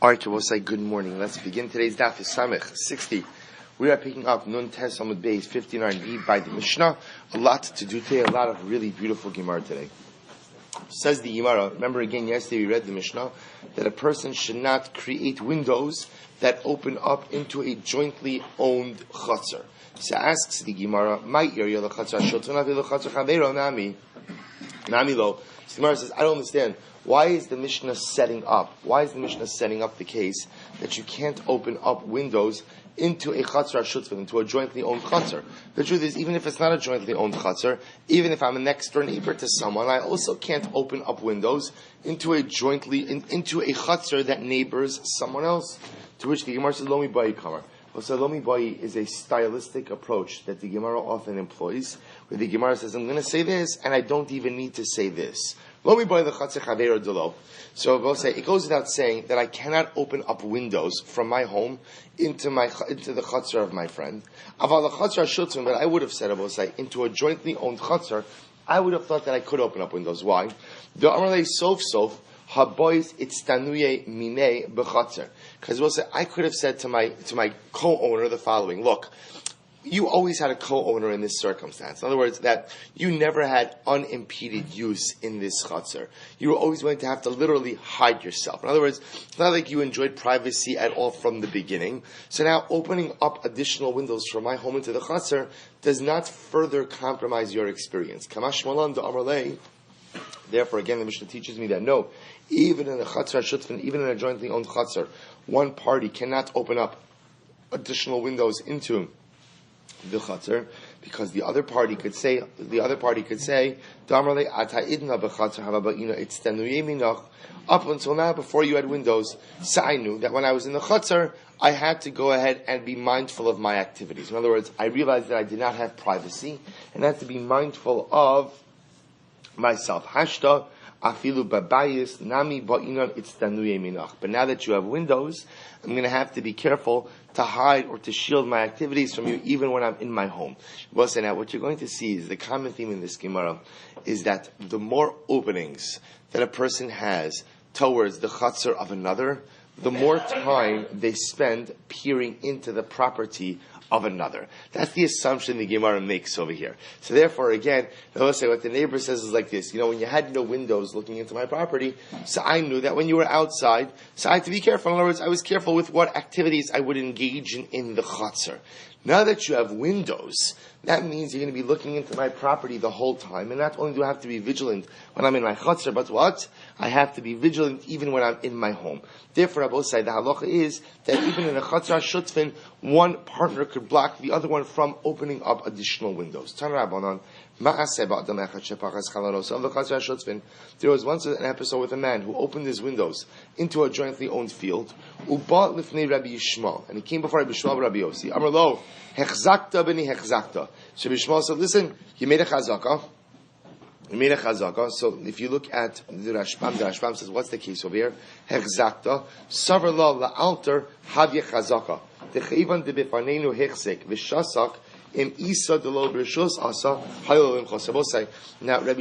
Alright, we'll say good morning. Let's begin today's daf is Samech 60. We are picking up Nun Tes Amud Beis 59 read by the Mishnah. A lot to do today, a lot of really beautiful Gemara today. Says the Gemara, remember again yesterday we read the Mishnah, that a person should not create windows that open up into a jointly owned chutzner. So asks the Gemara, my area the chutzner shotuna v'lo chutzner chaveiro nami lo. So the Gemara says, I don't understand. Why is the Mishnah setting up the case that you can't open up windows into a chatzar shutfin, into a jointly owned chatzar? The truth is, even if it's not a jointly owned chatzar, even if I'm a next door neighbor to someone, I also can't open up windows into a chatzar that neighbors someone else. To which the Gemara says, Lomi Bayi Kamar. So Lomi Bayi is a stylistic approach that the Gemara often employs, where the Gemara says, I'm going to say this, and I don't even need to say this. So we'll say, it goes without saying that I cannot open up windows from my home into the chutzner of my friend. But I would have said, I will say, into a jointly owned chutzner, I would have thought that I could open up windows. Why? The Amarle sof habois itstanuye mine b'chutzner. Because we'll say, I could have said to my co-owner the following: look, you always had a co-owner in this circumstance. In other words, that you never had unimpeded use in this chutzner. You were always going to have to literally hide yourself. In other words, it's not like you enjoyed privacy at all from the beginning. So now opening up additional windows from my home into the chutzner does not further compromise your experience. Kamash malan da amarlei. Therefore, again, the Mishnah teaches me that no, even in a chutzner shutfin, even in a jointly owned chutzner, one party cannot open up additional windows into the chutzner, because the other party could say, up until now, before you had windows, so I knew that when I was in the chutzner, I had to go ahead and be mindful of my activities. In other words, I realized that I did not have privacy, and I had to be mindful of myself. Hashta afilu babayis nami ba'inan itztanuye minach. But now that you have windows, I'm going to have to be careful to hide or to shield my activities from you, even when I'm in my home. Well, so now what you're going to see is the common theme in this Gemara is that the more openings that a person has towards the chutzner of another, the more time they spend peering into the property of another. That's the assumption the Gemara makes over here. So therefore, again, let's say what the neighbor says is like this: when you had no windows looking into my property, so I knew that when you were outside, so I had to be careful. In other words, I was careful with what activities I would engage in the chutzner. Now that you have windows, that means you're going to be looking into my property the whole time. And not only do I have to be vigilant when I'm in my chutzner, but what? I have to be vigilant even when I'm in my home. Therefore, Rabbi say the halacha is that even in a chutzner shutfin, one partner could block the other one from opening up additional windows. There was once an episode with a man who opened his windows into a jointly owned field. And he came before Rabbi Yishmael Rabbi Yossi. Amar lo, hechzakta b'ni hechzakta. So Rabbi Yishmael said, listen, you made a chazaka. So if you look at the Rashbam says, what's the case over here? Hechzakta, savar la la'alter havye chazaka. Techivan de befanenu hechzek v'shasak. Now, Rabbi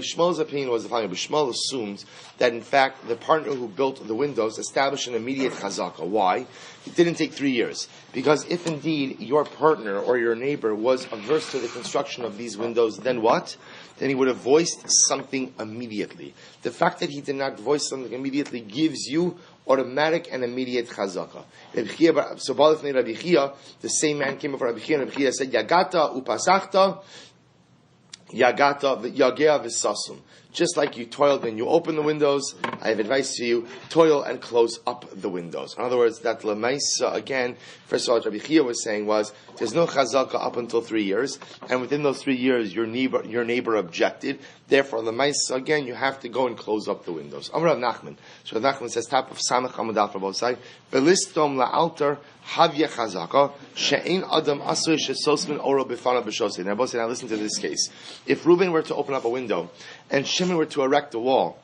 Shmuel's opinion was the following. Rabbi Shmuel assumes that, in fact, the partner who built the windows established an immediate chazaka. Why? It didn't take 3 years. Because if indeed your partner or your neighbor was averse to the construction of these windows, then what? Then he would have voiced something immediately. The fact that he did not voice something immediately gives you automatic and immediate chazaka. So Rabbi Chia, the same man came before Rabbi Chia, and Rabbi Chia said, Yagata upasachta, Yagata yagea v'sasum. Just like you toiled when you open the windows, I have advice to you, toil and close up the windows. In other words, that lemaisa, again, first of all, what Rabbi Chia was saying was, there's no chazaka up until 3 years, and within those 3 years, your neighbor objected. Therefore, lemaisa, again, you have to go and close up the windows. Amar Rav Nachman. So Rav Nachman says, top of Samach Hamadal for both sides, Belistom la'alter havya chazaka, she'ein adam asur shesosmin oro b'fana b'shosin. Now, both say, now listen to this case. If Reuben were to open up a window, and Shimon were to erect a wall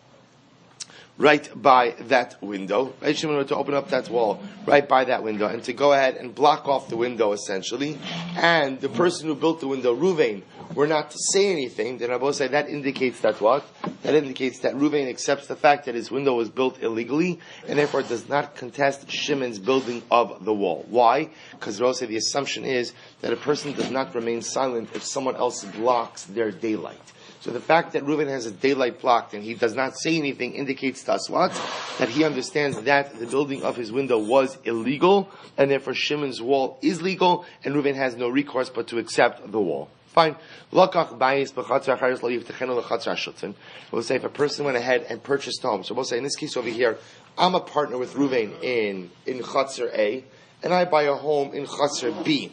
right by that window, right? Shimon were to open up that wall right by that window and to go ahead and block off the window essentially, and the person who built the window, Reuven, were not to say anything, then Rabbi say that indicates that what? that indicates that Reuven accepts the fact that his window was built illegally, and therefore does not contest Shimon's building of the wall. Why? Because the assumption is that a person does not remain silent if someone else blocks their daylight. So the fact that Reuven has his daylight blocked and he does not say anything indicates to us what? That he understands that the building of his window was illegal, and therefore Shimon's wall is legal, and Reuven has no recourse but to accept the wall. Fine. We'll say if a person went ahead and purchased a home. So we'll say in this case over here, I'm a partner with Reuven in Chatzar A, and I buy a home in Chatzar B.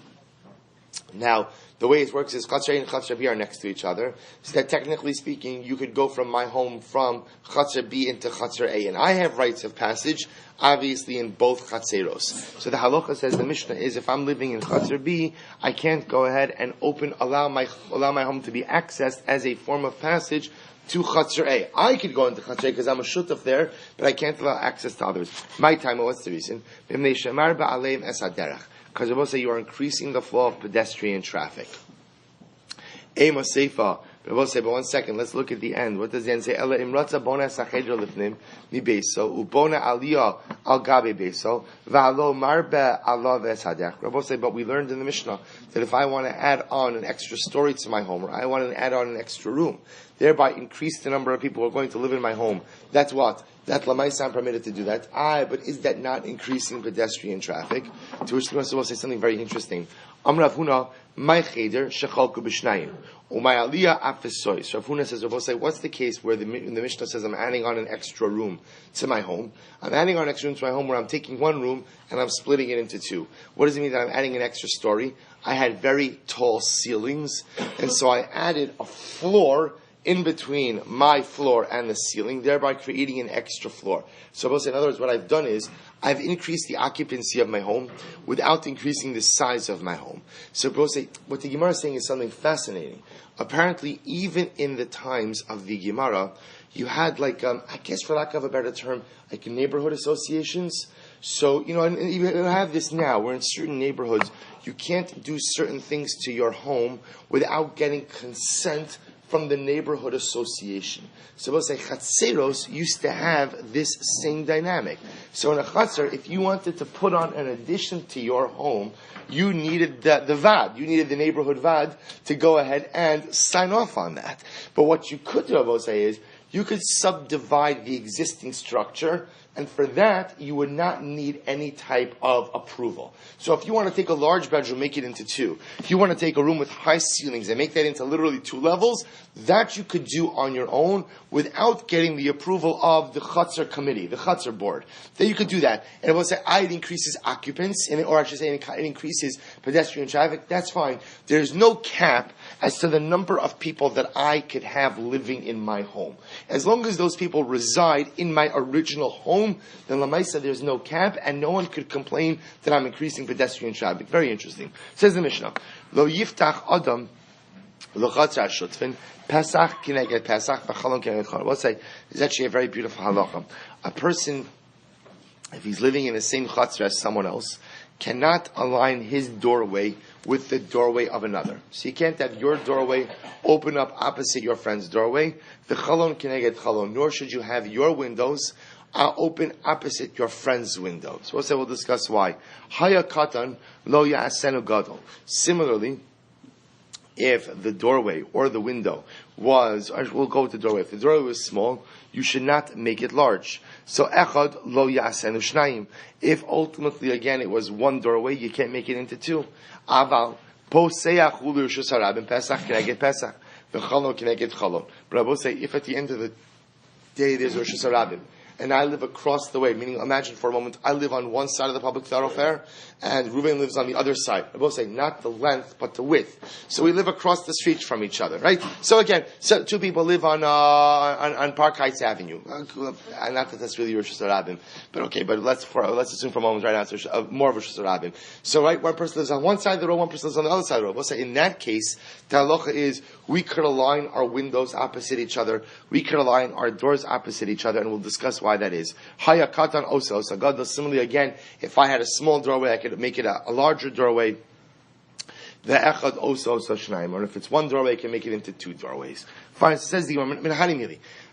Now, the way it works is Chatzar A and Chatzar B are next to each other, so that technically speaking, you could go from my home from Chatzar B into Chatzar A, and I have rights of passage, obviously in both Chatzeros. So the halacha says, the Mishnah is, if I'm living in Chatzar B, I can't go ahead and allow my home to be accessed as a form of passage to Chatzar A. I could go into Chatzar A because I'm a shutaf there, but I can't allow access to others. My time, what's the reason? Because we will say you are increasing the flow of pedestrian traffic. Ema Seifa. But we'll say, but 1 second, let's look at the end. What does the end say? Ela imratza bona sachedra lifnim mi beso ubona aliyah al gabe beso va'alo marbe alav esadech. Rabbi say, but we learned in the Mishnah that if I want to add on an extra story to my home, or I want to add on an extra room, thereby increase the number of people who are going to live in my home, that's what? That Lamaisa I'm permitted to do that. But is that not increasing pedestrian traffic? To which the Gemara will say something very interesting. Amr Rav Huna, my cheder shechalku b'shnayim, umay aliyah afesoy. So Rav Huna says, Rav say, what's the case where the Mishnah says I'm adding on an extra room to my home? I'm adding on an extra room to my home where I'm taking one room and I'm splitting it into two. What does it mean that I'm adding an extra story? I had very tall ceilings, and so I added a floor in between my floor and the ceiling, thereby creating an extra floor. So in other words, what I've done is, I've increased the occupancy of my home without increasing the size of my home. So what the Gemara is saying is something fascinating. Apparently, even in the times of the Gemara, you had I guess for lack of a better term, like neighborhood associations. So, and you have this now, where in certain neighborhoods, you can't do certain things to your home without getting consent from the neighborhood association. So we'll say Chatzeros used to have this same dynamic. So in a Chatzar, if you wanted to put on an addition to your home, you needed the VAD, you needed the neighborhood VAD to go ahead and sign off on that. But what you could do, I will say, is you could subdivide the existing structure, and for that, you would not need any type of approval. So if you want to take a large bedroom, make it into two. If you want to take a room with high ceilings and make that into literally 2 levels, that you could do on your own without getting the approval of the Chatzar committee, the Chatzar board. Then you could do that. And it will say, it increases occupants, or I should say it increases pedestrian traffic. That's fine. There's no cap as to the number of people that I could have living in my home. As long as those people reside in my original home, then Lamaisa there's no cap, and no one could complain that I'm increasing pedestrian traffic. Very interesting. Says the Mishnah, Lo yiftach adam lo chatzar shutfin Pesach kineged Pesach v'chalon kineged chalon. We'll say it's actually a very beautiful halacha. A person, if he's living in the same chatzar as someone else, cannot align his doorway with the doorway of another. So you can't have your doorway open up opposite your friend's doorway. V'chalon kineged chalon. Nor should you have your windows open opposite your friend's window. So we'll discuss why. Haya katan lo ya'asenu gadol. Similarly, if the doorway or the window we'll go with the doorway. If the doorway was small, you should not make it large. So echad lo ya'asenu shnayim. If ultimately, again, it was one doorway, you can't make it into 2. Aval poseach ulu rishus harabim pesach kineged pesach v'chalon kineged chalon. But I will say, if at the end of the day there's rishus harabim, and I live across the way, meaning imagine for a moment, I live on one side of the public thoroughfare, and Reuven lives on the other side. I will say, not the length, but the width. So we live across the street from each other, right? So again, 2 people live on Park Heights Avenue. Not that that's really Rosh Hashanah, but let's assume for a moment right now it's more of Rosh Hashanah. So right, one person lives on one side of the road, one person lives on the other side of the road. We'll say, in that case, the halacha is, we could align our windows opposite each other, we could align our doors opposite each other, and we'll discuss why that is. Haya katan osa osa gadol. Similarly, again, if I had a small doorway, I could make it a larger doorway. The echad osa osa shnayim. Or if it's one doorway, I can make it into 2 doorways. Fine, says the Gemara,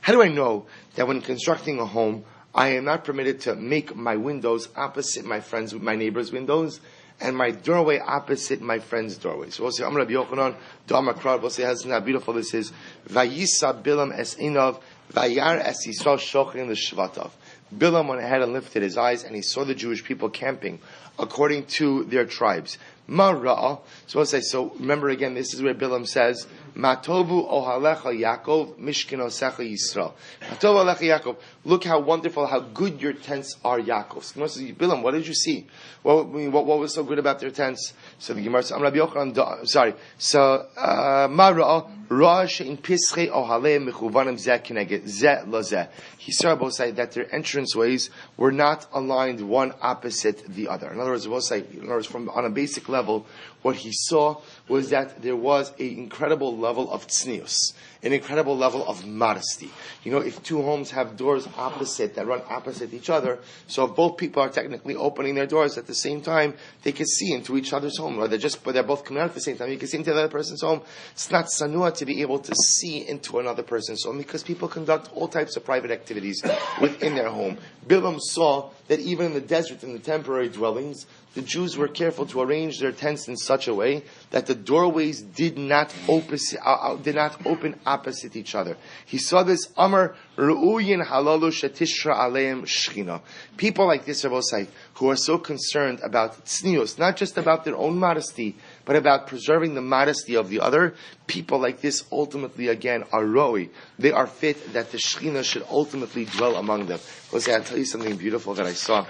how do I know that when constructing a home, I am not permitted to make my windows opposite my neighbor's windows, and my doorway opposite my friend's doorway? So we'll say, Amr Rabbi Yochanan, Dama Krad, we'll say, how beautiful this is. Vayisa Bilam es Einav, Vayar es Yisrael Shochin l'Shvatav. Bilam went ahead and lifted his eyes, and he saw the Jewish people camping according to their tribes. Mara'ah. So we'll say, so remember again, this is where Bilam says, Matovu ohalecha Yaakov, Mishkin osecha Yisrael. Matovu ohalecha Yaakov. Look how wonderful, how good your tents are, Yaakov. So says, Bilam, what did you see? What was so good about their tents? So the Gemara says, Rabbi Yochanan, sorry. So, Mara'ah, Ra she'in pischei ohalei mechuvanim zeh keneged zeh lazeh. He saw both say that their entranceways were not aligned one opposite the other. In other words, both say, from on a basic level, what he saw was that there was an incredible level of tznius, an incredible level of modesty. If two homes have doors opposite, that run opposite each other, so if both people are technically opening their doors at the same time, they can see into each other's home, or they're both coming out at the same time, you can see into the other person's home. It's not sanua to be able to see into another person's home, because people conduct all types of private activities within their home. Bilam saw that even in the desert, in the temporary dwellings, the Jews were careful to arrange their tents in such a way that the doorways did not open opposite each other. He saw this Amar Ru'uyin Halalu Shetishra Aleim Shechina. People like this, Rabosai, who are so concerned about tznius, not just about their own modesty, but about preserving the modesty of the other. People like this ultimately, again, are roi. They are fit that the Shechina should ultimately dwell among them. Rabosai, I'll tell you something beautiful that I saw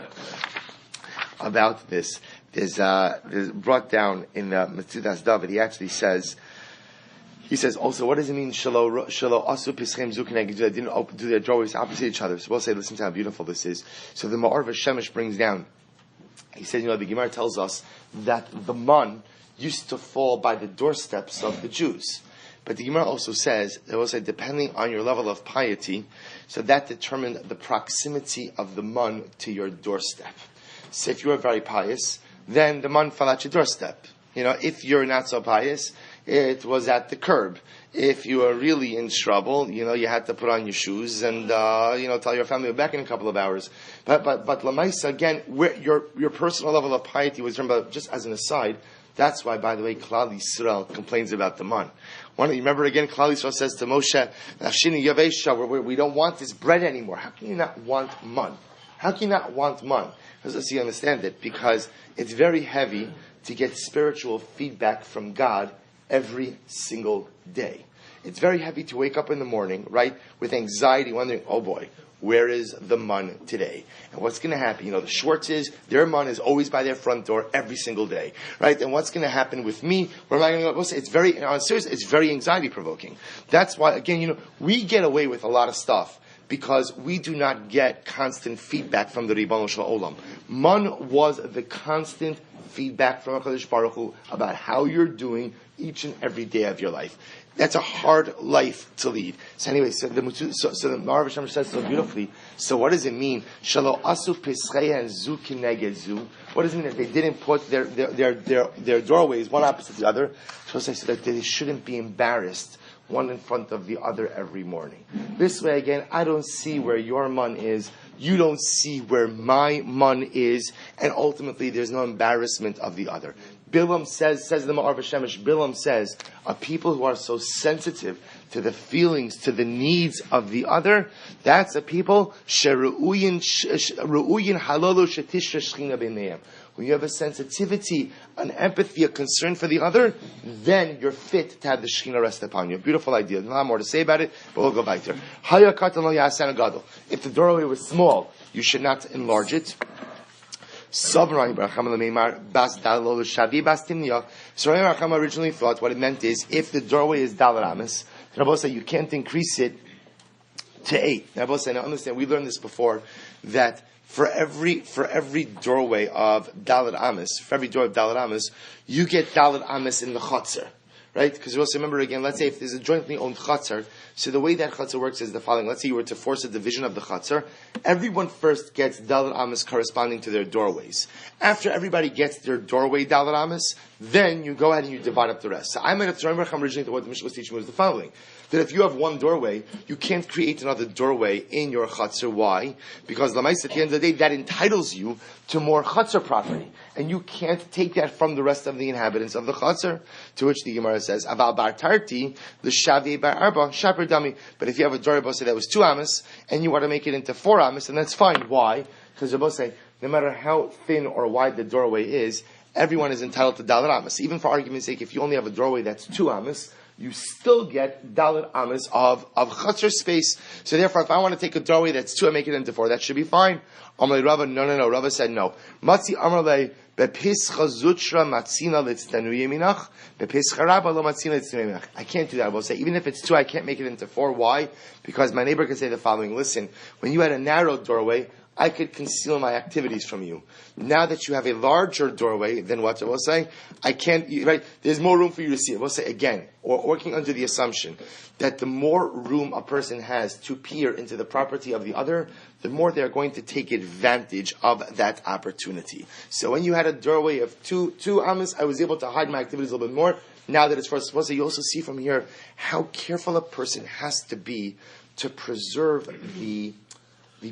about this. There's brought down in the Metzudas David. He actually says, also, what does it mean? Shelo asu pischem zukeneg, they didn't do their doorways opposite each other. So we'll say, listen to how beautiful this is. So the Ma'or Shemesh brings down. He says, the Gemara tells us that the man used to fall by the doorsteps of the Jews. But the Gemara also says, it will say, depending on your level of piety, so that determined the proximity of the man to your doorstep. So if you are very pious, then the man fell at your doorstep. If you're not so pious, it was at the curb. If you are really in trouble, you had to put on your shoes and, tell your family we're back in a couple of hours. But Lamaisa, again, where your personal level of piety was remember, just as an aside, that's why, by the way, Klal Yisrael complains about the man. You remember again, Klal Yisrael says to Moshe, Nafshini Yavesha, we don't want this bread anymore. How can you not want man? How can you not want man? Because you understand it, because it's very heavy to get spiritual feedback from God every single day. It's very heavy to wake up in the morning, right, with anxiety, wondering, oh boy, where is the man today? And what's going to happen? The Schwartzes, their man is always by their front door every single day, right? And what's going to happen with me? Where am I going to go? It's very, seriously, it's very anxiety provoking. That's why, again, we get away with a lot of stuff, because we do not get constant feedback from the Ribono Shel Olam. Man was the constant feedback from HaKadosh Baruch Hu about how you're doing each and every day of your life. That's a hard life to lead. So anyway, so the Ma'or Hashem says so beautifully. So what does it mean? Shalo asu pischei and zu kineged zu. What does it mean that they didn't put their doorways one opposite the other? So that they shouldn't be embarrassed one in front of the other every morning. This way, again, I don't see where your man is, you don't see where my man is, and ultimately there's no embarrassment of the other. Bilam says the Ma'or Shemesh, Bilam says, a people who are so sensitive to the feelings, to the needs of the other, that's a people, sheru'uyin halalu shetishra shechina b'neihem. When you have a sensitivity, an empathy, a concern for the other, then you're fit to have the Shekhinah rest upon you. Beautiful idea. There's a lot more to say about it, but we'll go back there. If the doorway was small, you should not enlarge it. So Rami originally thought what it meant is, if the doorway is Dalet Amis, Rabbi said you can't increase it to 8. Rabbi said, now understand, we learned this before, that for every doorway of Dalet Amis, you get Dalet Amis in the Chotzer. right? Because you also remember again, let's say if there's a jointly owned chatzar, so the way that chatzar works is the following. Let's say you were to force a division of the chatzar. Everyone first gets dalet amas corresponding to their doorways. After everybody gets their doorway dalet amas, then you go ahead and you divide up the rest. So I'm going to remember originally what the Mishnah was teaching was the following. That if you have one doorway, you can't create another doorway in your chutzner. Why? Because at the end of the day, that entitles you to more chutzner property. And you can't take that from the rest of the inhabitants of the chutzner. To which the Gemara says, Aval bar tarti, l'shavei bar arba, shaper dami. But if you have a doorway, say that was 2 amas, and you want to make it into 4 amas, then that's fine. Why? Because Rabbi say, no matter how thin or wide the doorway is, everyone is entitled to dalet amas. Even for argument's sake, if you only have a doorway that's 2 amas, you still get dalet amas of chutzner space. So therefore, if I want to take a doorway that's 2 and make it into 4, that should be fine. Amalei Rava, no. Rava said no. Matzi Amalei bepischa zutra matzina litztanu yeminach bepischa rabba lo matzina litztanu yeminach. I can't do that. I will say even if it's 2, I can't make it into 4. Why? Because my neighbor could say the following: listen, when you had a narrow doorway, I could conceal my activities from you. Now that you have a larger doorway, then what I will say, I can't, right? There's more room for you to see. I will say again, or working under the assumption that the more room a person has to peer into the property of the other, the more they're going to take advantage of that opportunity. So when you had a doorway of two amas, I was able to hide my activities a little bit more. Now that it's for us, you also see from here how careful a person has to be to preserve the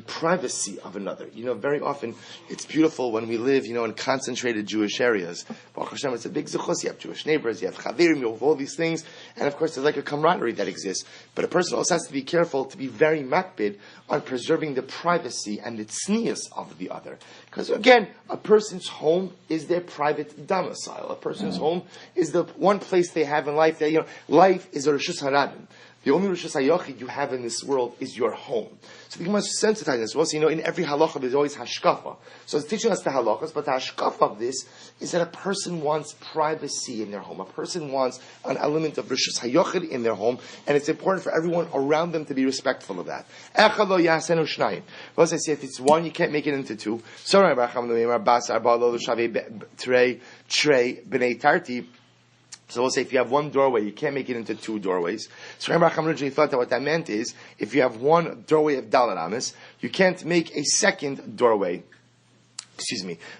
privacy of another. Very often it's beautiful when we live, in concentrated Jewish areas. Baruch Hashem, it's a big zuchos. You have Jewish neighbors, you have chaverim, you have all these things, and of course there's like a camaraderie that exists. But a person also has to be careful to be very makbid on preserving the privacy and the tznius of the other. Because again, a person's home is their private domicile. A person's home is the one place they have in life that, life is a reshus harabim. The only Rishus HaYochid you have in this world is your home. So the Gemara is sensitized this. Also, in every halacha there's always hashkafa. So it's teaching us the halachas, but the hashkafa of this is that a person wants privacy in their home. A person wants an element of Rishus HaYochid in their home, and it's important for everyone around them to be respectful of that. Echad lo yasenu shnayim. Once I say if it's 1, you can't make it into 2. Sorry, Basra, trei, b'nei tarti. So we'll say if you have 1 doorway, you can't make it into 2 doorways. So Rabbi Chacham originally thought that what that meant is, if you have 1 doorway of dalet amas, you can't make a second doorway.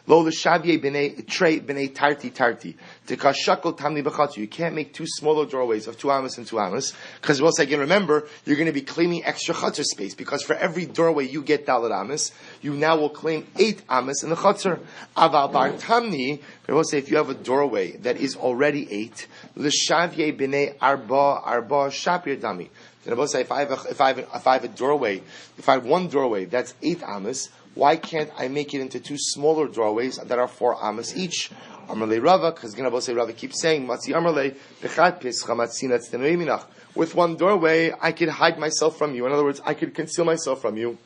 Lo l'shavye b'nei trei b'nei tarti. Tekashakol tamni b'chatzu. You can't make 2 smaller doorways of 2 amas and 2 amas. Because once again, remember, you're going to be claiming extra chatzar space. Because for every doorway you get dalet amas, you now will claim 8 amas in the chatzar. Aval bar tamni. But we'll say if you have a doorway that is already 8, l'shavye b'nei arba shapir dami. Then I will say if I have a doorway, if I have 1 doorway that's 8 amas, why can't I make it into 2 smaller doorways that are 4 amas each? Amarle Rava, because Rava keeps saying, Matzi Amarle, Bechat Pescha Matzina Tztenu Yeminach. With 1 doorway, I could hide myself from you. In other words, I could conceal myself from you.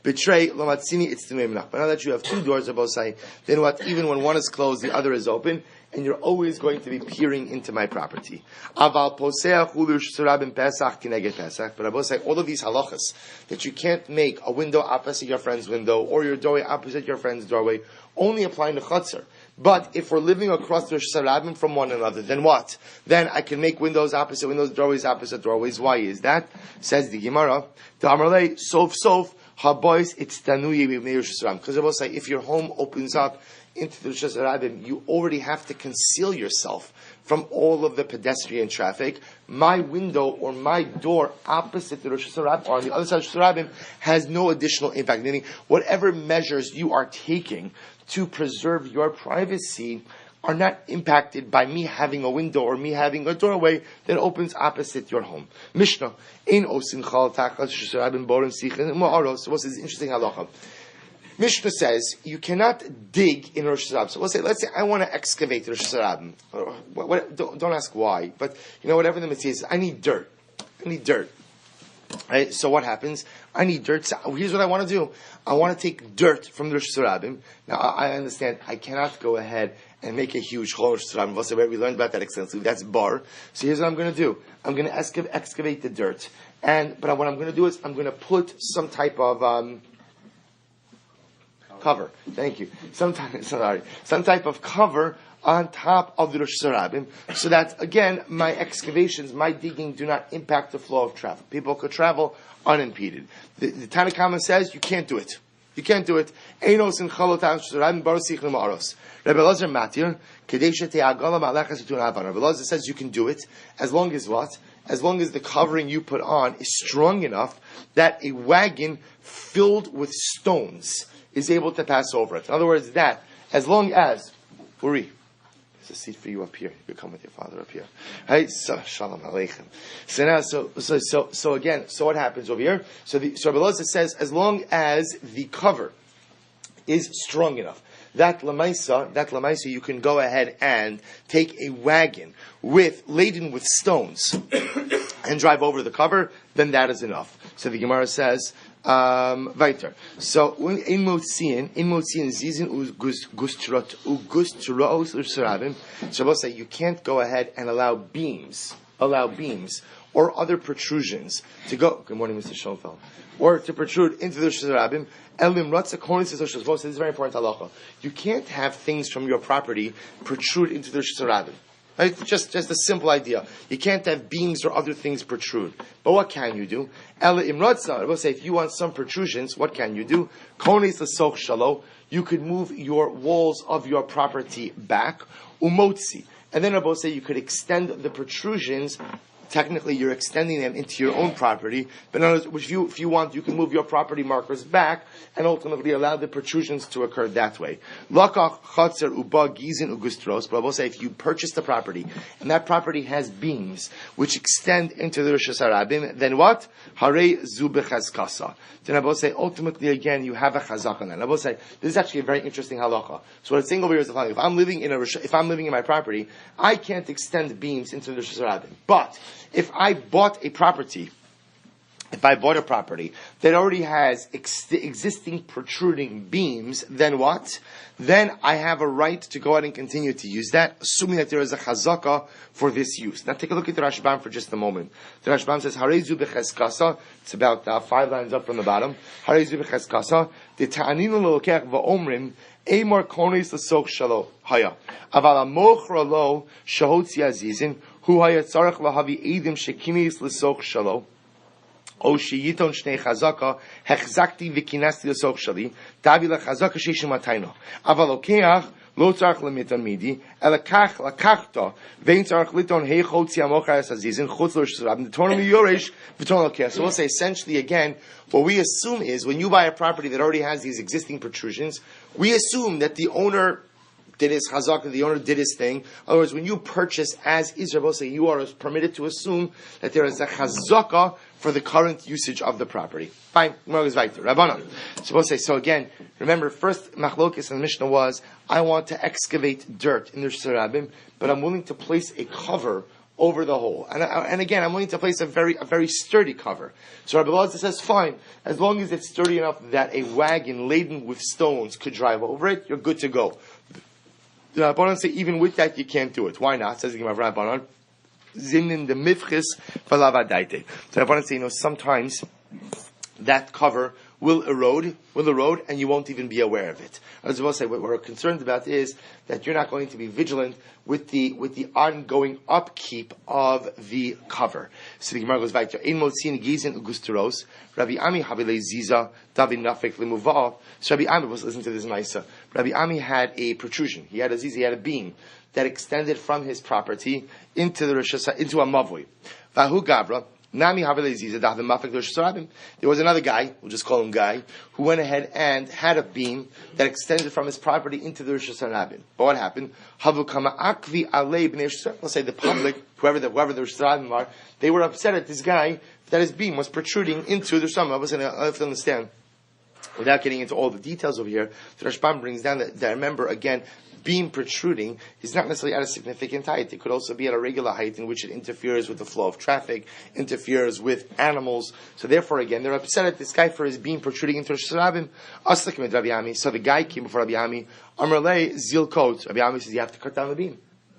Betray lo matzini Tztenu Yeminach. But now that you have 2 doors, Rabosai, then what? Even when one is closed, the other is open, and you're always going to be peering into my property. Aval poseach ulush surabim pesach kineged pesach. But Rabosai, all of these halachas that you can't make a window opposite your friend's window or your doorway opposite your friend's doorway only applying to chutzner. But if we're living across the sarabim from one another, then what? Then I can make windows opposite windows, doorways opposite doorways. Why is that? Says the Gemara. The Amarle sof habois it's tanuyi b'mei Yerushalayim. Because Rabosai, if your home opens up into the Rishus Harabim, you already have to conceal yourself from all of the pedestrian traffic. My window or my door opposite the Rishus Harabim or on the other side of Rishus Harabim has no additional impact. Meaning, whatever measures you are taking to preserve your privacy are not impacted by me having a window or me having a doorway that opens opposite your home. Mishnah, ein osin chal tachas Rishus Harabim borim sichin ma'aros. So what's this interesting halacha? Mishnah says you cannot dig in Rosh Hashanah. So let's say I want to excavate Rosh Hashanah. Don't ask why, but whatever the mitzvah is, I need dirt. Right? So what happens? I need dirt. So here's what I want to do. I want to take dirt from the Rosh Hashanah. Now I understand I cannot go ahead and make a huge hole Rosh Hashanah. We learned about that extensively. That's bar. So here's what I'm going to do. I'm going to excavate the dirt, but what I'm going to do is I'm going to put some type of cover. Thank you. Some type of cover on top of the Rosh Hashanah, so that, again, my excavations, my digging do not impact the flow of traffic. People could travel unimpeded. The Tanna Kama says you can't do it. You can't do it. Einos in chalotam sh'rabim barosich l'ma'aros. Rabbi Elazar matir kadesha te'agala ma'alachas utun havan. Rabbi Elazar says you can do it as long as what? As long as the covering you put on is strong enough that a wagon filled with stones is able to pass over it. In other words, that as long as Uri. There's a seat for you up here. You can come with your father up here. Right? So, shalom aleichem. So now, so again, so what happens over here? So Rabbi Elazar says, as long as the cover is strong enough, that lamaisa, you can go ahead and take a wagon laden with stones and drive over the cover, then that is enough. So the Gemara says, weiter. So in motzien zizin gustroos l'sarabim. Shabbos say you can't go ahead and allow beams or other protrusions to go. Good morning, Mr. Schoenfeld. Or to protrude into the Sharabim. Elim Ratza Konis is this is very important halacha. You can't have things from your property protrude into the Sharabim. Right? Just a simple idea. You can't have beams or other things protrude. But what can you do? Ela Imratza, I will say, if you want some protrusions, what can you do? Konis l'soch shalo. You could move your walls of your property back. Umotzi. And then I will say you could extend the protrusions. Technically, you're extending them into your own property, but if you want, you can move your property markers back and ultimately allow the protrusions to occur that way. Lakach chatzer uba gizin ugustros. But I will say, if you purchase the property and that property has beams which extend into the Rosh Hashanah, then what? Harei zu bechazkasa. Then I will say, ultimately, again, you have a chazak on that. I will say, this is actually a very interesting halacha. So what it's saying over here is the following: if I'm living in my property, I can't extend beams into the Rosh Hashanah, but if I bought a property that already has existing protruding beams, then what? Then I have a right to go ahead and continue to use that, assuming that there is a chazaka for this use. Now take a look at the Rashbam for just a moment. The Rashbam says, Harezu b'cheskasa, it's about 5 lines up from the bottom. Harezu b'cheskasa, the ta'aninu l'lokech v'omrim, Eimar konis l'sok shalo haya. Aval amochra lo shahotzi azizin, hu haya tzarech lahavi edim shekinis l'sok shalo. O sheyiton shnei chazaka hechzakti v'kinasti l'sok shali tavi l'chazaka sheishim atayno. Aval okeach lo tzarech l'mitan midi elakach lakachta vein tzarech liton hei chotzi amochra azizin chutz lo shirab netorno miyoresh v'torno l'keach. So we'll say essentially again, what we assume is when you buy a property that already has these existing protrusions, we assume that the owner did his chazaka, the owner did his thing. In other words, when you purchase as Israel, you are permitted to assume that there is a chazaka for the current usage of the property. Fine. Rabbanan. So again, remember, first machlokes in the Mishnah was, I want to excavate dirt in the Sharabim, but I'm willing to place a cover over the hole. And again, I'm willing to place a very sturdy cover. So Rabbi Elazar says, fine, as long as it's sturdy enough that a wagon laden with stones could drive over it, you're good to go. The Rabbanan say, even with that, you can't do it. Why not? Says the Gemara Rabbanan, Zinin the mifchis falavadaite. So Rabbanan say, sometimes that cover will erode, and you won't even be aware of it. As I will say, what we're concerned about is that you're not going to be vigilant with the ongoing upkeep of the cover. So the Gemara goes back to Ein motzin gizin ugusteros. Rabbi Ami habile ziza David nafek lemuva. So Rabbi Ami was listening to this Maisa. Rabbi Ami had a protrusion. He had a ziza. He had a beam that extended from his property into a mavoi. Vahu gavra. There was another guy, we'll just call him Guy, who went ahead and had a beam that extended from his property into the Rosh Hashanah. But what happened? Let's say the public, whoever the Rosh Hashanah are, they were upset at this guy that his beam was protruding into the Rosh Hashanah. I have to understand. Without getting into all the details over here, the Rashbam brings down that remember again, beam protruding is not necessarily at a significant height. It could also be at a regular height in which it interferes with the flow of traffic, interferes with animals. So therefore, again, they're upset at this guy for his beam protruding into Rosh Hashanah. So the guy came before Rabbi Ami. Amrlei zil kot. Rabbi Ami says you have to cut down the beam.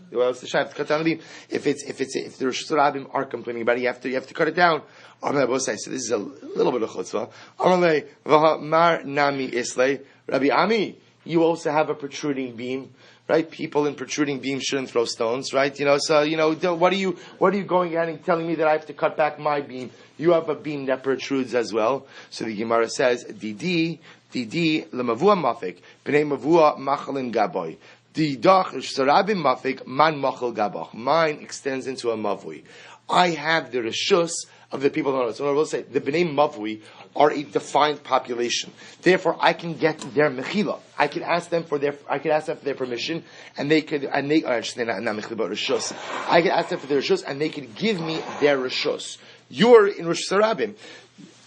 Well, it's the shah, you have to cut down the beam. If the Rosh Hashanah are complaining about it, you have to cut it down. So this is a little bit of chutzpah. Amrlei v'ha mar nami islei. Rabbi Ami, you also have a protruding beam, right? People in protruding beams shouldn't throw stones, right? What are you going at and telling me that I have to cut back my beam? You have a beam that protrudes as well. So the Gemara says, Didi, lemavua mafik, b'nei mavua machalin gaboy. Didach sarabim mafik, man machal gaboch. Mine extends into a mavui. I have the reshus of the people of the So I will say, the b'nei mavui are a defined population. Therefore, I can get their mechila. I can ask them for their permission, and I can ask them for their reshus, and they could give me their reshus. You're in Rosh Hashanah.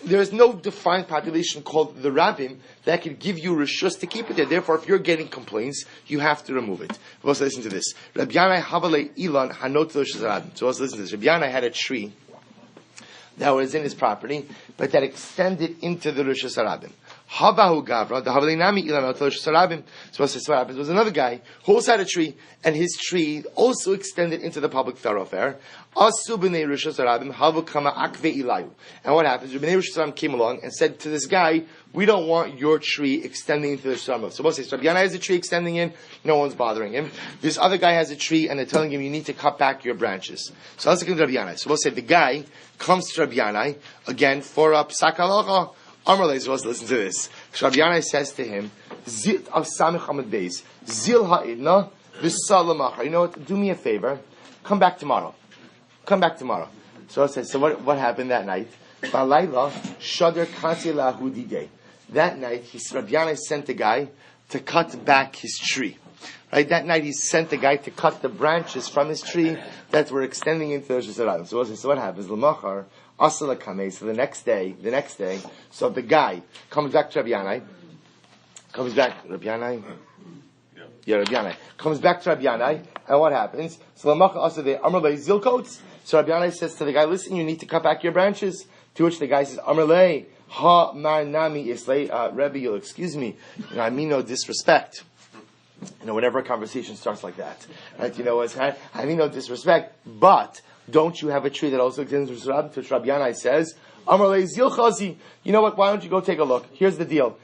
There is no defined population called the Rabbim that could give you reshus to keep it there. Therefore, if you're getting complaints, you have to remove it. Let's listen to this. Rabbi Yanai Havale Ilan Hanot Rosh Hashanah. So let's listen to this. Rabbi Yanai had a tree that was in his property, but that extended into the Rosh Hashanah. Havahu Gavra, the Havalinami Ilan Rosh Hashanah. So what happens was another guy who also had a tree, and his tree also extended into the public thoroughfare. Asu b'nei Rosh Hashanah havu kama akve ilayu. And what happens? B'nei Rosh Hashanah came along and said to this guy, "We don't want your tree extending into the Rosh Hashanah." So Rabbi Yana has a tree extending in, no one's bothering him. This other guy has a tree, and they're telling him, "You need to cut back your branches." So let's look at Rabbi Yana. So we'll say the guy comes to Rabbi Yana again for a psak halacha. Amarle is listen to this. So Rabbi Yana says to him, "Zil samich amud beis, zil ha'idna v'salamachar." You know what? Do me a favor. Come back tomorrow. So I said, so what happened that night? Balayla shadar kasi lahudi day. That night, Rabbi Yana sent a guy to cut back his tree. Right? That night, he sent a guy to cut the branches from his tree that were extending into the Rosh Hashanah. So what happens? L'machar asala kamei. So the next day, so the guy comes back to Rabbi Yana. Rabbi Yanai comes back to Rabbi Yanai, and what happens? So l'machar asala de amrlei zilkots. So Rabbi Yanai says to the guy, "Listen, you need to cut back your branches." To which the guy says, "Amrlei ha nami islay." Rebbe, you'll excuse me. I mean no disrespect. Whenever a conversation starts like that, right? I mean no disrespect, but don't you have a tree that also extends to Rabbi? To Rabbi Yanai says, "Amrlei zilchazi." You know what? Why don't you go take a look? Here's the deal.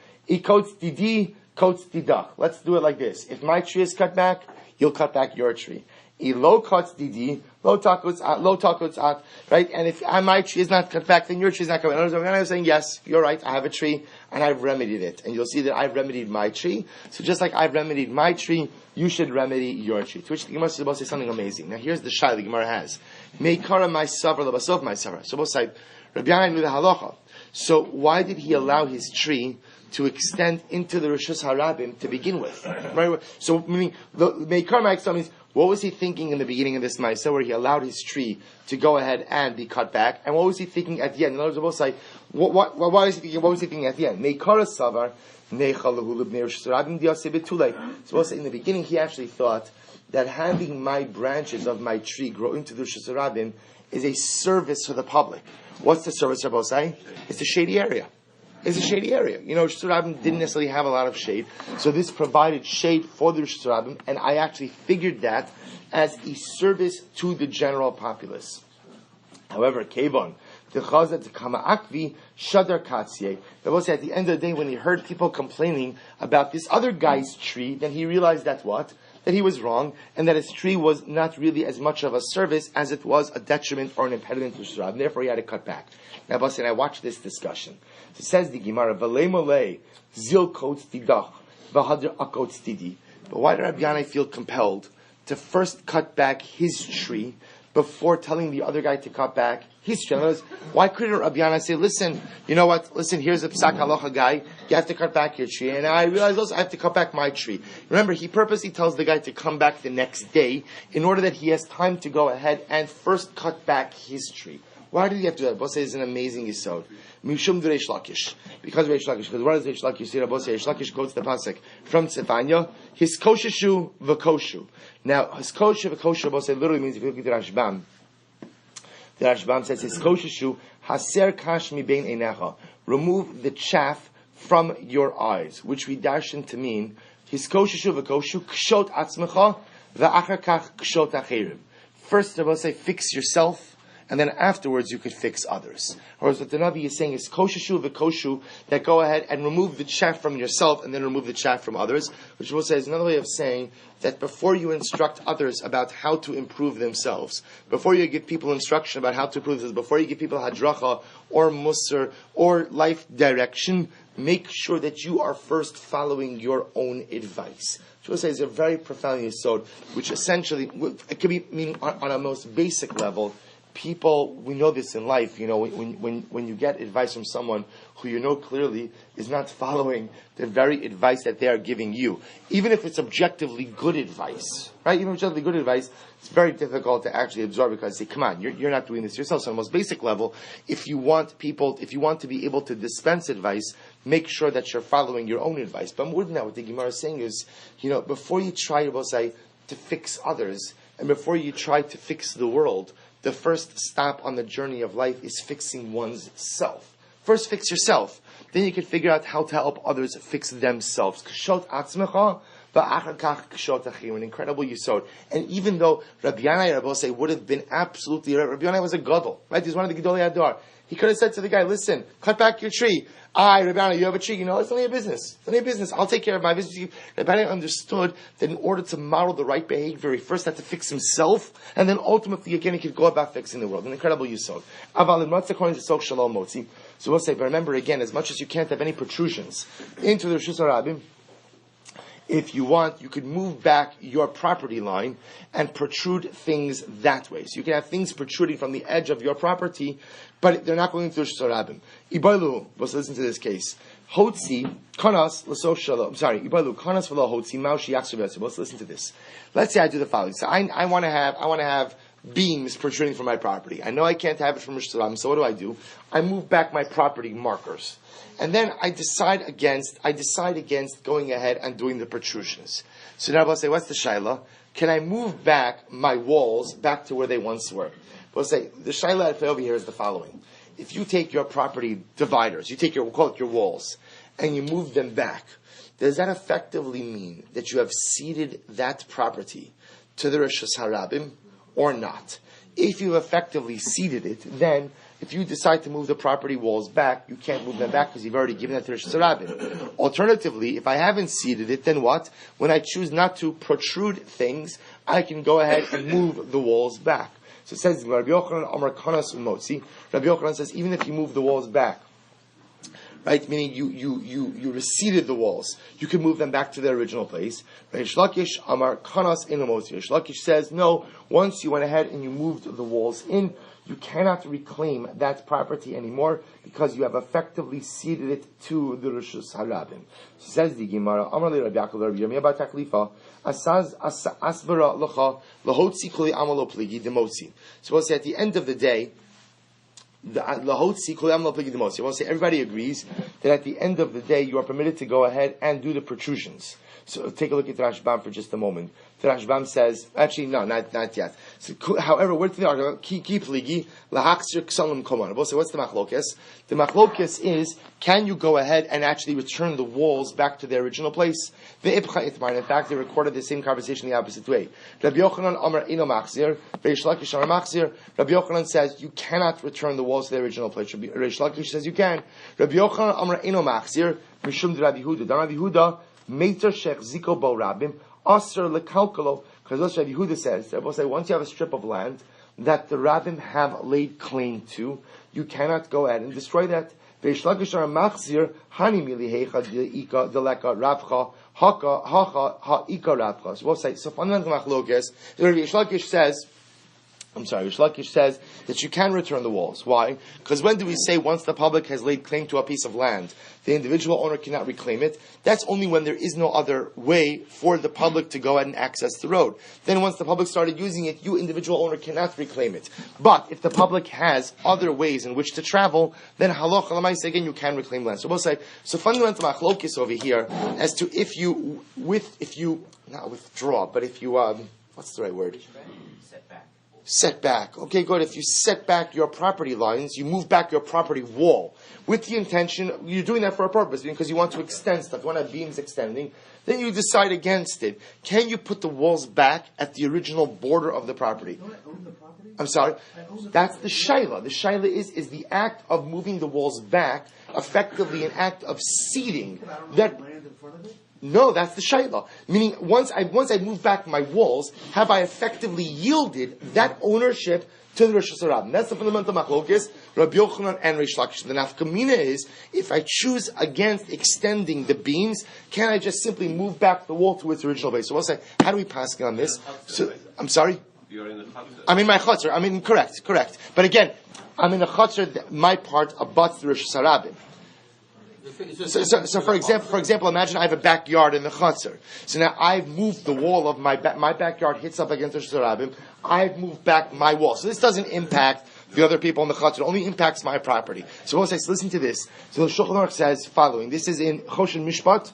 Coats didi, coats didach. Let's do it like this. If my tree is cut back, you'll cut back your tree. Lo cuts didi, lo takuts at, right? And if my tree is not cut back, then your tree is not cut back. And I was saying, yes, you're right, I have a tree, and I've remedied it. And you'll see that I've remedied my tree. So just like I've remedied my tree, you should remedy your tree. To which the Gemara is about to say something amazing. Now here's the shayla the Gemara has. Meikara my savar lebasov my savar. So both say, Rabbi Yanai knew the halacha. So why did he allow his tree to extend into the Rishus Harabim to begin with? Right? So meaning, the Meikara my means, what was he thinking in the beginning of this Maaseh where he allowed his tree to go ahead and be cut back? And what was he thinking at the end? In other words, we'll say, what was he thinking at the end? Meikara savar nechalahu libnei Rosh Hashanah diaseh betulei. So we'll say in the beginning he actually thought that having my branches of my tree grow into the Rosh Hashanah is a service for the public. What's the service, Rabbi say? It's a shady area. Rosh Hashanah didn't necessarily have a lot of shade, so this provided shade for the Rosh Hashanah, and I actually figured that as a service to the general populace. However, Kevon, the Chazat Kama Akvi Shadar Katsye. That was at the end of the day when he heard people complaining about this other guy's tree, then he realized that he was wrong, and that his tree was not really as much of a service as it was a detriment or an impediment to Rosh Hashanah. Therefore, he had to cut back. Now, Basra, I watched this discussion. It says the Gemara, "V'lei molei zil kotes tidach v'hadr akotes tidi." But why did Rabbi Yanai feel compelled to first cut back his tree before telling the other guy to cut back his tree? In other words, why couldn't Rabbi Yanai say, "Listen, you know what? Listen, here's a psak halacha guy. You have to cut back your tree, and I realize also I have to cut back my tree." Remember, he purposely tells the guy to come back the next day in order that he has time to go ahead and first cut back his tree. Why did he have to do that? Bose is an amazing yisod. Mishum de Reish Lakish. Because of Reish Lakish. Because what is Reish Lakish? See, Bose Reish Lakish quotes the pasuk from Tzefanya. His kosheshu v'koshu. Now, his koshu v'koshu, Bose literally means, if you look at the Rashbam says, his kosheshu haser kash mi bein einecha. Remove the chaff from your eyes, which we darshan to mean his kosheshu v'koshu kshot atzmecha v'achar kach kshot acherim. First, Bose say, fix yourself, and then afterwards you could fix others. Whereas what the Navi is saying is kosheshu v'koshu, that go ahead and remove the chaff from yourself and then remove the chaff from others, which we'll say is another way of saying that before you instruct others about how to improve themselves, before you give people instruction about how to improve themselves, before you give people hadracha or musar or life direction, make sure that you are first following your own advice. Which we'll say is a very profound yesod, which essentially, it could be meaning on a most basic level. People, we know this in life, when you get advice from someone who you know clearly is not following the very advice that they are giving you, even if it's objectively good advice, right? Even if it's objectively good advice, it's very difficult to actually absorb because say, come on, you're not doing this yourself. So on the most basic level, if you want to be able to dispense advice, make sure that you're following your own advice. But more than that, what the Gemara is saying is, before you try to fix others, and before you try to fix the world, the first stop on the journey of life is fixing one's self. First fix yourself. Then you can figure out how to help others fix themselves. Kshot atzmecha, v'achar kach kshot achim. An incredible yisod. And even though Rabbi Yanai would have been absolutely right, Rabbi Yanai was a gadol, right? He's one of the gedolei hador. He could have said to the guy, listen, cut back your tree. Rabbi Yanai, you have a tree. It's only a business. It's only a business. I'll take care of my business. Rabbi Yanai understood that in order to model the right behavior, he first had to fix himself, and then ultimately, again, he could go about fixing the world. An incredible yisod. According to Sok Shalom Motzi. So we'll say, but remember again, as much as you can't have any protrusions into the Rishus HaRabim, if you want, you could move back your property line and protrude things that way. So you can have things protruding from the edge of your property, but they're not going to Rishus HaRabim. Ibalu, let's listen to this case. Hotzi, kanas, l'sof shalom. Sorry, Ibalu, kanas v'lo hotzi, maushi yaksu v'yatsu. Let's listen to this. Let's say I do the following. So I want to have beams protruding from my property. I know I can't have it from Rishus HaRabim, so what do? I move back my property markers. And then I decide against going ahead and doing the protrusions. So now I'll say, what's the shaila? Can I move back my walls back to where they once were? We'll say, the shaila I play over here is the following. If you take your property dividers, we'll call it your walls, and you move them back, does that effectively mean that you have ceded that property to the Rishus HaRabim or not? If you effectively ceded it, then if you decide to move the property walls back, you can't move them back because you've already given that to Rishus HaRabim. Alternatively, if I haven't ceded it, then what? When I choose not to protrude things, I can go ahead and move the walls back. So it says, Rabbi Yochanan Amar Kanas Umotzi. Rabbi Yochanan says, even if you move the walls back, right, meaning you receded the walls, you can move them back to their original place. Reish Lakish Amar Kanas Inamotzi. Reish Lakish says, no, once you went ahead and you moved the walls in, you cannot reclaim that property anymore because you have effectively ceded it to the Rishus HaRabim. Says the Gemara, Amar le Rabbi Yaakov Rabbi Yomi Bar Taklifa, asvara lacha lahotzi kuli amalo pligi demotzi. So we'll say at the end of the day, lahotzi kuli amalo pligi demotzi. We'll say everybody agrees that at the end of the day you are permitted to go ahead and do the protrusions. So take a look at Rashbam for just a moment. The Rashbam says, actually, no, not yet. So, however, where do they argue? Keep ligi lahaksir ksalim koman. We'll say, what's the machlokes? The machlokes is, can you go ahead and actually return the walls back to their original place? The ibcha itmar. In fact, they recorded the same conversation the opposite way. Rabbi Yochanan Amar ino machzir, Reish Lakish Amar machzir. Rabbi Yochanan says you cannot return the walls to their original place. Reish Lakish says you can. Rabbi Yochanan Amar ino machzir, Mishum Rabbi Huda. Rabbi Huda. Meter shech ziko bo rabim aser lekalkalo, because that's what Yehuda says. They will say once you have a strip of land that the rabbim have laid claim to, you cannot go ahead and destroy that. Veishlakishar machzir hani milihecha deika deleka rabcha haka ha ika rabcha. So we'll say so. Fundamental machlokes. Reish Lakish says that you can return the walls. Why? Because when do we say once the public has laid claim to a piece of land, the individual owner cannot reclaim it? That's only when there is no other way for the public to go ahead and access the road. Then once the public started using it, you individual owner cannot reclaim it. But if the public has other ways in which to travel, then halacha l'maaseh again you can reclaim land. So we'll say, so fundamental machlokes over here as to if you not withdraw, but if you what's the right word? Set back. set back. Okay, good. If you set back your property lines, you move back your property wall with the intention, you're doing that for a purpose because you want to extend stuff. You want to have beams extending. Then you decide against it. Can you put the walls back at the original border of the property? Don't I own the property? I'm sorry? That's the shaila. The shaila is the act of moving the walls back, effectively an act of ceding. That Land in front of it? No, that's the shaila. Meaning, once I move back my walls, have I effectively yielded that ownership to the Rosh Hashanah? That's the fundamental machlokes, Rabbi Yochanan and Reish Lakish. The nafkamina is, if I choose against extending the beams, can I just simply move back the wall to its original base? So we'll say, how do we pass on this? So, I'm sorry? You're in the chutzner. I'm in my chutzner. I'm in, correct. But again, I'm in a chutzner, my part abuts the Rosh Hashanah. So for example, imagine I have a backyard in the chutzner. So now I've moved the wall of my backyard hits up against the Rosh Hashanah. I've moved back my wall. So this doesn't impact the other people in the chutzner. It only impacts my property. So we'll say, so listen to this. So the Shulchan Aruch says following. This is in Choshen Mishpat,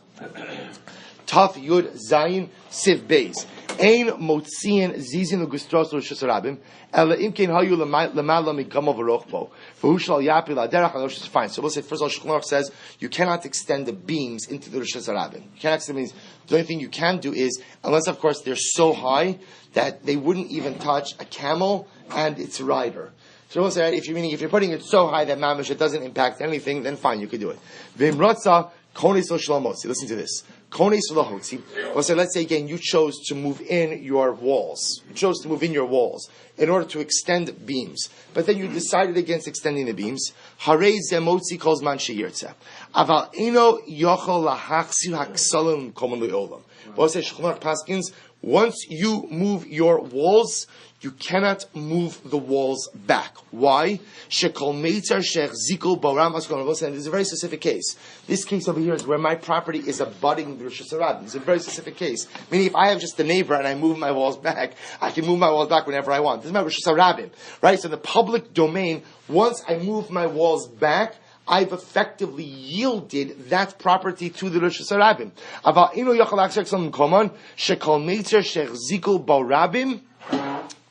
Taf Yud Zayin Siv Beis. Ein motziin zizin ugustros Rosh Hashanah. Ela imkein hayu lemala migama v'rochbo. V'hushal yapi laderach and Rosh. Fine. So we'll say first of all, Shulchan Aruch says you cannot extend the beams into the Rosh Hashanah. You cannot extend the beams. The only thing you can do is, unless of course they're so high that they wouldn't even touch a camel and its rider. So we'll say if you're putting it so high that mamish it doesn't impact anything, then fine, you could do it. V'imrotza konis lo shalomotzi. Listen to this. We'll say, let's say again, you chose to move in your walls. You chose to move in your walls in order to extend beams. But then you decided against extending the beams. Harei zemotzi kol zman sheyirtzeh. Aval eno yochol lahachzir haksalim koman le'olam. We'll say, Shulchan Aruch paskins, once you move your walls, you cannot move the walls back. Why? Shekol meitzar shech zikol baram askol. This is a very specific case. This case over here is where my property is abutting the Rosh Hashanah. It's a very specific case. Meaning, if I have just a neighbor and I move my walls back, I can move my walls back whenever I want. This is my Rosh Hashanah, right? So in the public domain, once I move my walls back, I've effectively yielded that property to the Rosh Hashanah. Aval ino yachal akshak some common shekol meitzar shech zikol barabim.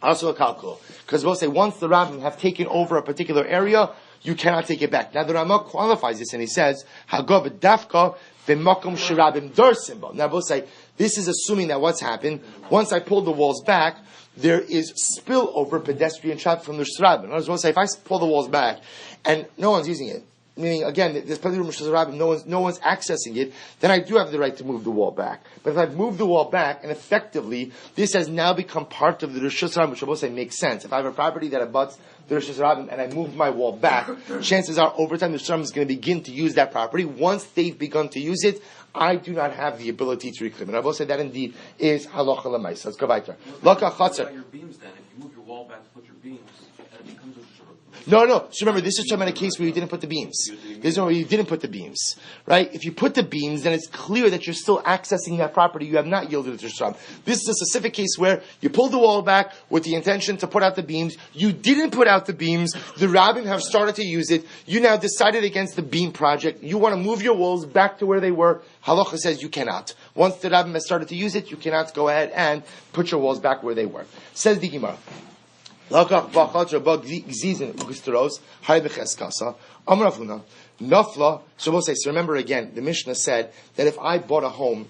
Also a calcul. Because we'll say once the rabbim have taken over a particular area, you cannot take it back. Now the Ramah qualifies this and he says, Hagov dafka b'makom shirabim darsimba. Now we'll say, this is assuming that what's happened, once I pull the walls back, there is spillover pedestrian traffic from the Shirabim. In other words, we'll say, if I pull the walls back and no one's using it, meaning again, there's plenty of room for no one's accessing it, then I do have the right to move the wall back. But if I've moved the wall back, and effectively, this has now become part of the Rosh Hashanah, which I will say makes sense. If I have a property that abuts the Rosh Hashanah and I move my wall back, chances are over time the Rosh Hashanah is going to begin to use that property. Once they've begun to use it, I do not have the ability to reclaim it. I will say that indeed is halacha l'maisa. Let's go back there. Loka chatzar. Your beams then, if you move your wall back to put your beams, it becomes a No. So remember, this is talking about a case where you didn't put the beams. There's no where you didn't put the beams, right? If you put the beams, then it's clear that you're still accessing that property. You have not yielded it to Shram. This is a specific case where you pulled the wall back with the intention to put out the beams. You didn't put out the beams. The rabbin have started to use it. You now decided against the beam project. You want to move your walls back to where they were. Halacha says you cannot. Once the rabbin has started to use it, you cannot go ahead and put your walls back where they were. Says the Gemara. Nafla. So we'll say, so remember again, the Mishnah said that if I bought a home,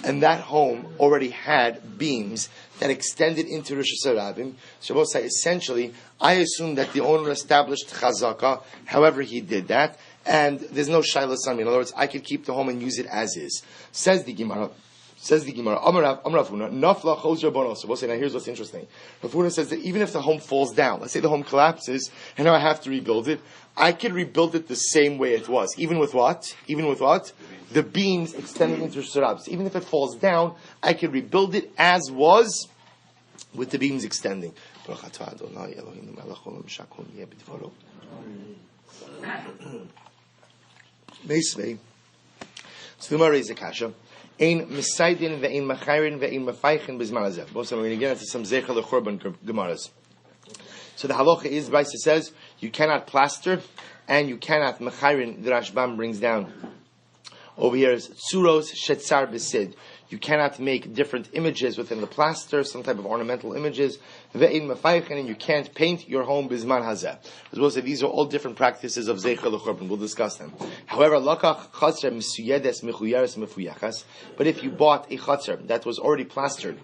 and that home already had beams that extended into Rosh Hashanah, so we'll say essentially, I assume that the owner established chazaka, however he did that, and there's no shayla sami. In other words, I could keep the home and use it as is. Says the Gemara, Amar Huna, Nafla Chos Rabbanos. So we'll say, now here's what's interesting. Rav Huna says that even if the home falls down, let's say the home collapses, and now I have to rebuild it, I could rebuild it the same way it was. Even with what? The beams extending into Shirab. So even if it falls down, I could rebuild it as was, with the beams extending. Basically, so the Gemara is a kasha. Ein misaydin ve'ein machayrin ve'ein mafaychin bizman hazeh. Both of them are going to get into some zeicha lechorban gemaras. So the halacha is, Raisa says, you cannot plaster and you cannot machayrin. The Rashbam brings down over here is tzuros shetzar besid. You cannot make different images within the plaster, some type of ornamental images. And you can't paint your home bizman hazeh. As we'll say, these are all different practices of zeicher l'churban. We'll discuss them. However, lakach chatzar misuyedes mechuyeres mefuyachas. But if you bought a chatzar that was already plastered,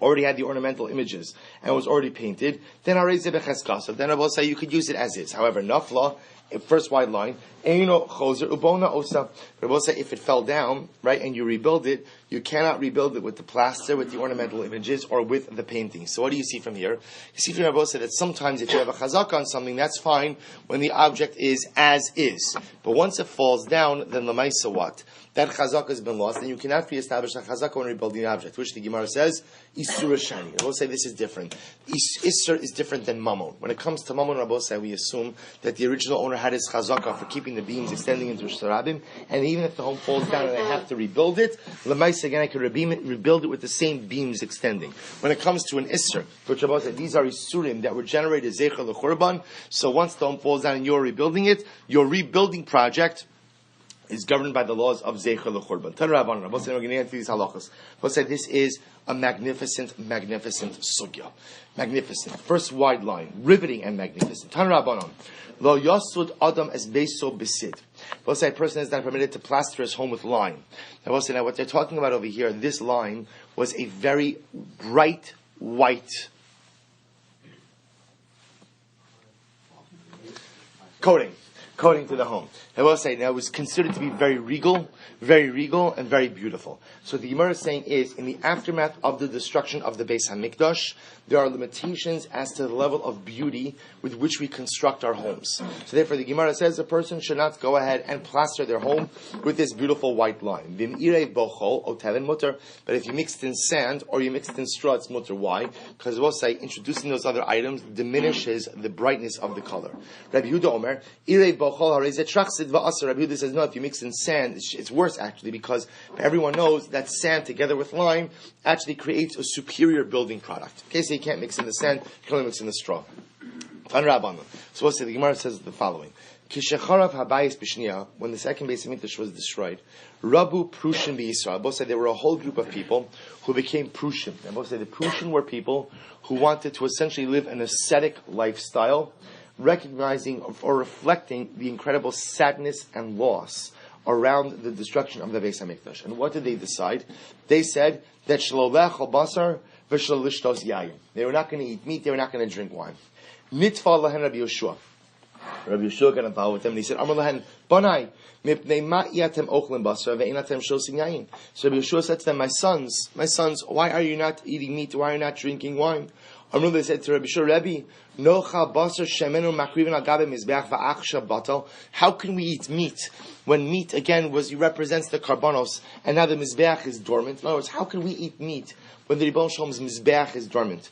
already had the ornamental images, and was already painted, then I will say you could use it as is. However, nafla, first wide line, eino chozer ubona osa. But I will say if it fell down, right, and you rebuild it, you cannot rebuild it with the plaster, with the ornamental images, or with the painting. So what do you see from here? You see from here, I will say that sometimes if you have a chazaka on something, that's fine when the object is as is. But once it falls down, then the maisa what? That chazaka has been lost, and you cannot reestablish that chazaka when rebuilding the object, which the Gemara says, Isur Shani. I will say this is different. Isur is different than Mamon. When it comes to Mamon, Rabbi say we assume that the original owner had his chazaka for keeping the beams extending into Shtarabim, and even if the home falls down and I have to rebuild it, Lamais again I could rebuild it with the same beams extending. When it comes to an Isur, which Rabbi said these are Isurim that were generated Zeicher l'Churban, so once the home falls down and you're rebuilding it, your rebuilding project is governed by the laws of Zeicher l'Churban. Tan Rabbanan, Rabbi said we're going to get these halachas. Rabbi said this is a magnificent sugya. Magnificent. First wide line. Riveting and magnificent. Tan Rabbanan. Lo yasud adam es beso besid. Rabbi said a person is not permitted to plaster his home with lime. Rabbi said now what they're talking about over here, this line was a very bright white coating to the home. I will say now it was considered to be very regal, and very beautiful. So the Gemara is saying is, in the aftermath of the destruction of the Beis HaMikdash, there are limitations as to the level of beauty with which we construct our homes. So therefore the Gemara says a person should not go ahead and plaster their home with this beautiful white line. But if you mixed in sand or you mixed in straw, it's mutter. Why? Because we'll say introducing those other items diminishes the brightness of the color. Rabbi Yehuda Omer, Rabbi Yehuda says no, if you mix in sand, it's worse actually, because everyone knows that sand together with lime actually creates a superior building product. Okay, so you can't mix in the sand, you can only mix in the straw. So we'll say the Gemara says the following. When the second Beis HaMikdash was destroyed, Rabu Prushim b'Yisrael. Both said there were a whole group of people who became Prushim. And both said the Prushim were people who wanted to essentially live an ascetic lifestyle, recognizing or reflecting the incredible sadness and loss around the destruction of the Beis HaMikdash. And what did they decide? They said that shalolech basar v'shal lishtos yayin. They were not going to eat meat, they were not going to drink wine. Nitfa lahen Rabbi Yeshua. Rabbi Yeshua got involved with them and he said, Amar lahen, Banai, mipnei ma yatem ochlim basar ve'inatem shosim yayin. So Rabbi Yeshua said to them, my sons, why are you not eating meat? Why are you not drinking wine? Amar, they said to Rabbi Yeshua, Rabbi, nocha basar shemenu makrivin al gabe mizbeach va'achsha batal. How can we eat meat when meat again represents the karbanos and now the mizbeach is dormant? In other words, how can we eat meat when the Ribbon Shalom's mizbeach is dormant?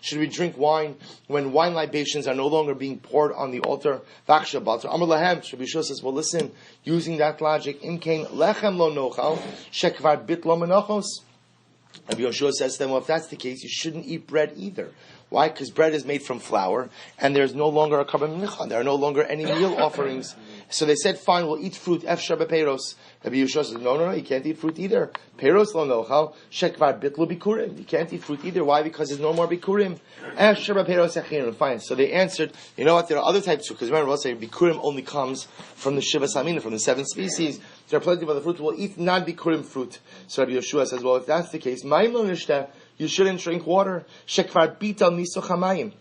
Should we drink wine when wine libations are no longer being poured on the altar? Rabbi Yeshua says, well listen, using that logic, imkain lechem lo nochal shekvar bit lo menachos. Rabbi Yeshua says to them, well if that's the case, you shouldn't eat bread either. Why? Because bread is made from flour, and there's no longer a karban mincha. There are no longer any meal offerings. So they said, fine, we'll eat fruit. Efshar b'peiros. Rabbi Yeshua says, no, you can't eat fruit either. Peiros lo nochal, shekvar bitlu bikurim. You can't eat fruit either. Why? Because there's no more bikurim. Efshar b'peiros achirim. Fine. So they answered, you know what? There are other types of, because remember, we'll say bikurim only comes from the shiva samina, from the 7 species. There are plenty of other fruit. We'll eat non-bikurim fruit. So Rabbi Yeshua says, well, if that's the case, ma'im lo nishteh. You shouldn't drink water. Shekvar bital misoch hamayim.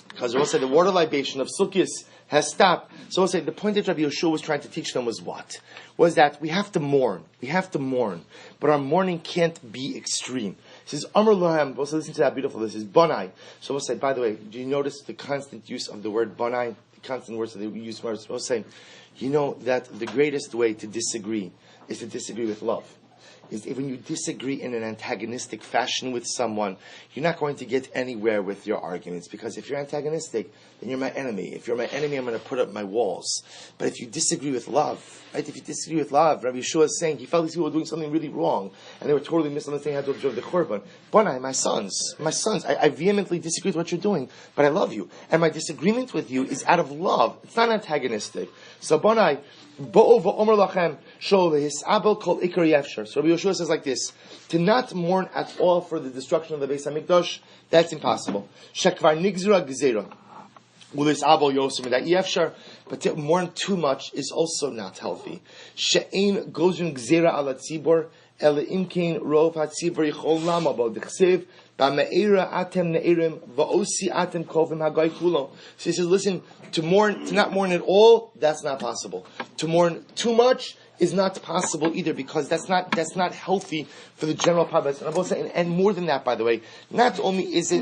Because we'll say the water libation of Sukkot has stopped. So we'll say the point that Rabbi Yeshua was trying to teach them was what? Was that we have to mourn. But our mourning can't be extreme. He says, Amar Lohem, we'll say, listen to that beautiful, this is Bonai. So we'll say, by the way, do you notice the constant use of the word Bonai? The constant words that they use. We'll say, you know that the greatest way to disagree is to disagree with love. is if when you disagree in an antagonistic fashion with someone, you're not going to get anywhere with your arguments, because if you're antagonistic, then you're my enemy. If you're my enemy, I'm going to put up my walls. But if you disagree with love, right? If you disagree with love, Rabbi Yeshua is saying he felt these people were doing something really wrong, and they were totally misunderstanding how to observe the Korban. Bonai, my sons, I vehemently disagree with what you're doing, but I love you. And my disagreement with you is out of love. It's not antagonistic. So Bonai, so Rabbi Yeshua says like this: to not mourn at all for the destruction of the Beis Hamikdash, that's impossible. Shekvar nigzura gezerah. But to mourn too much is also not healthy. She'ein gozun gzera ala tzibor, ele imkein rov hatzibor yichol lama bo dechsev, ba'me'era atem ne'erim, va'osi atem kovim hagay kulo. So he says, listen, to not mourn at all, that's not possible. To mourn too much is not possible either, because that's not healthy for the general public. And more than that, by the way, not only is it